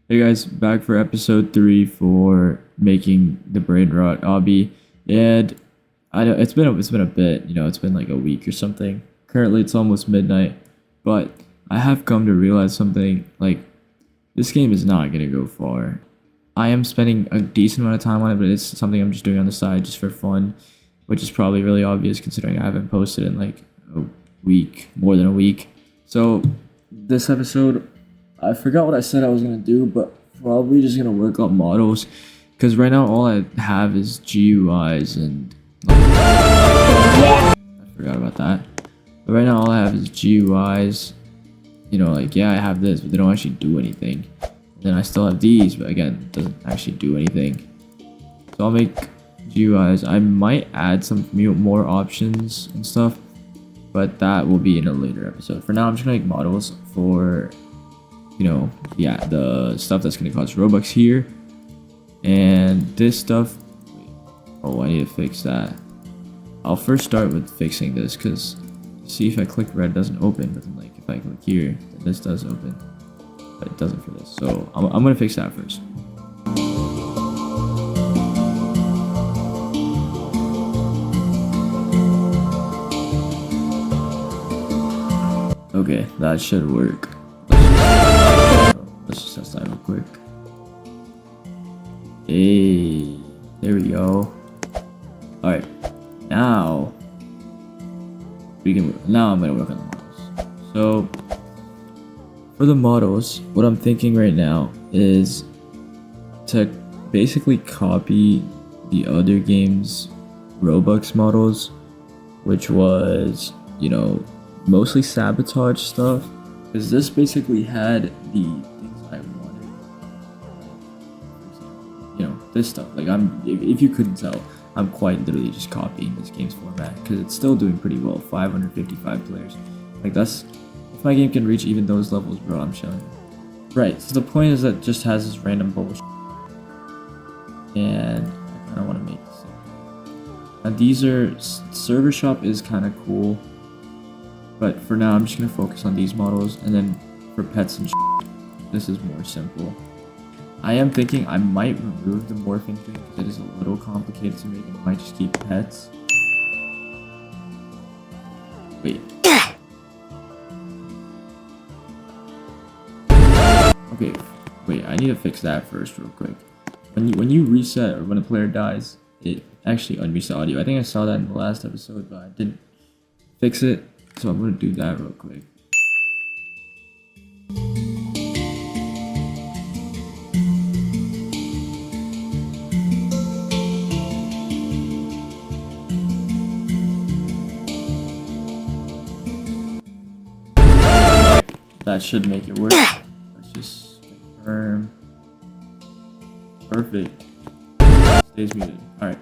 Hey guys, back for episode 3 for making the brain rot obby. And I know it's been a bit, it's been like a week or something. Currently it's almost midnight, but I have come to realize something, like this game is not gonna go far. I am spending a decent amount of time on it, but it's something I'm just doing on the side just for fun, which is probably really obvious considering I haven't posted in like a week, more than a week. So this episode, I forgot what I said I was gonna do, but probably just gonna work on models, because right now all I have is GUIs and I forgot about that. But right now all I have is GUIs. Yeah, I have this, but they don't actually do anything. Then I still have these, but again, it doesn't actually do anything. So I'll make GUIs. I might add some more options and stuff, but that will be in a later episode. For now, I'm just gonna make models for the stuff that's gonna cost Robux here, and this stuff. Oh, I need to fix that. I'll first start with fixing this, because see, if I click red, it doesn't open, but then like if I click here, then this does open, but it doesn't for this. So I'm gonna fix that first. Okay, that should work. Let's just test that real quick. Hey, there we go. Alright, now I'm gonna work on the models. So for the models, what I'm thinking right now is to basically copy the other game's Robux models, which was, mostly sabotage stuff. Because this basically had the things I wanted. For example, this stuff. Like, if you couldn't tell, I'm quite literally just copying this game's format, because it's still doing pretty well. 555 players. Like, if my game can reach even those levels, bro, I'm chilling. Right, so the point is that it just has this random bullshit. And I kind of want to make this. Now, these are... Server shop is kind of cool. But for now, I'm just going to focus on these models, and then for pets and this is more simple. I am thinking I might remove the morphing thing, because it is a little complicated to make, and I might just keep pets. Wait. Okay, wait, I need to fix that first real quick. When you reset, or when a player dies, it actually unresets audio. I think I saw that in the last episode, but I didn't fix it. So I'm gonna do that real quick. That should make it work. Let's just confirm. Perfect. Stays muted. Alright.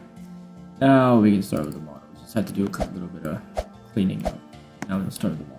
Now we can start with the models. Just have to do a little bit of cleaning up. Now let's start with the models.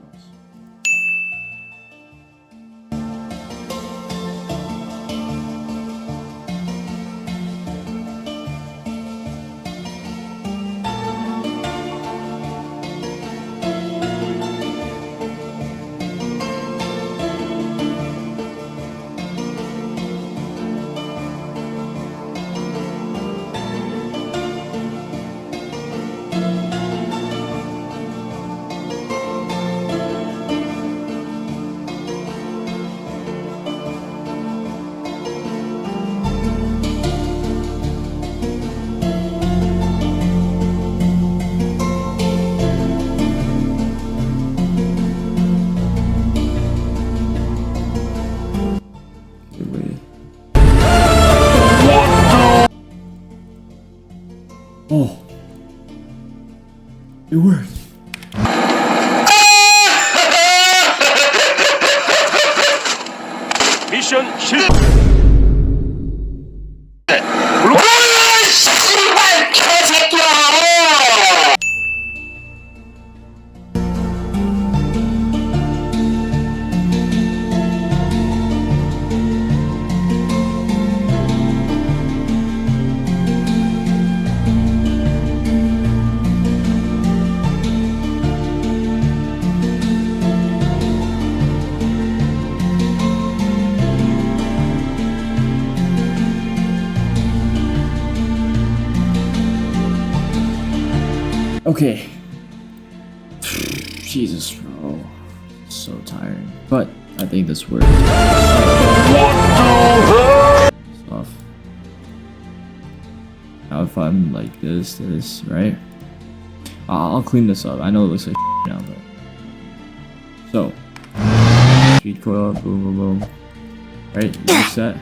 Oh, it worked. 미션 실패. 씨발 개새끼야! Okay. Jesus, bro. So tiring. But I think this works. It's off. Now if I'm like this, right? I'll clean this up. I know it looks like now, but so speed coil, boom, boom, boom. Right, reset.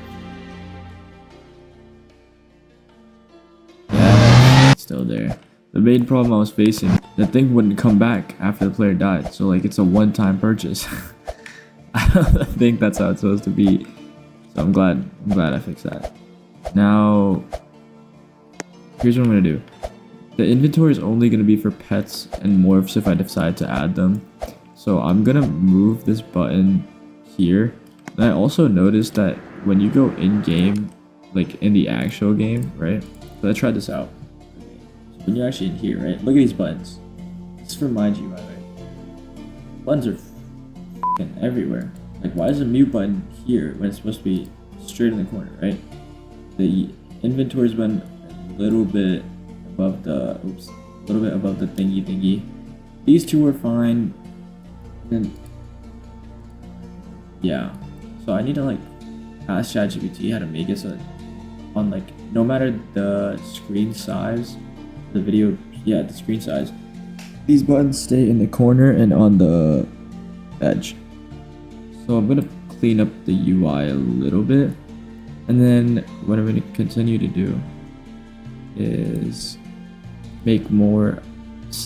Yeah, it's still there. The main problem I was facing, the thing wouldn't come back after the player died. So like it's a one-time purchase. I don't think that's how it's supposed to be. So I'm glad I fixed that. Now, here's what I'm gonna do. The inventory is only gonna be for pets and morphs if I decide to add them. So I'm gonna move this button here. And I also noticed that when you go in game, like in the actual game, right? So I tried this out. So when you're actually in here, right? Look at these buttons. This is for my GUI, right? Buttons are f***ing everywhere. Like, why is the mute button here when it's supposed to be straight in the corner, right? The inventory's been a little bit above the, a little bit above the thingy. These two are fine. And yeah, so I need to like ask ChatGPT how to make it so that on like no matter the screen size, the video, yeah, the screen size, these buttons stay in the corner and on the edge. So I'm gonna clean up the UI a little bit, and then what I'm gonna continue to do is make more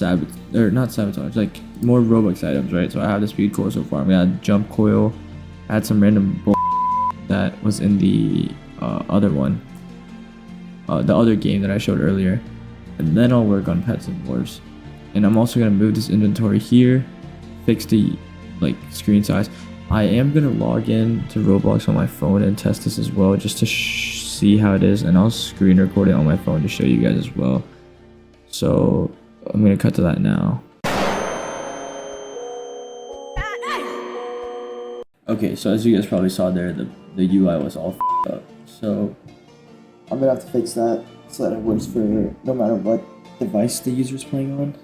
not sabotage, like more Roblox items, right? So I have the speed coil so far. I'm gonna add jump coil, add some random bull that was in the other one, the other game that I showed earlier, and then I'll work on pets and wars. And I'm also gonna move this inventory here, fix the like screen size. I am gonna log in to Roblox on my phone and test this as well, just to see how it is, and I'll screen record it on my phone to show you guys as well. So I'm gonna cut to that now. Okay, so as you guys probably saw there, the UI was all f***ed up. So I'm gonna have to fix that so that it works for no matter what device the user's playing on.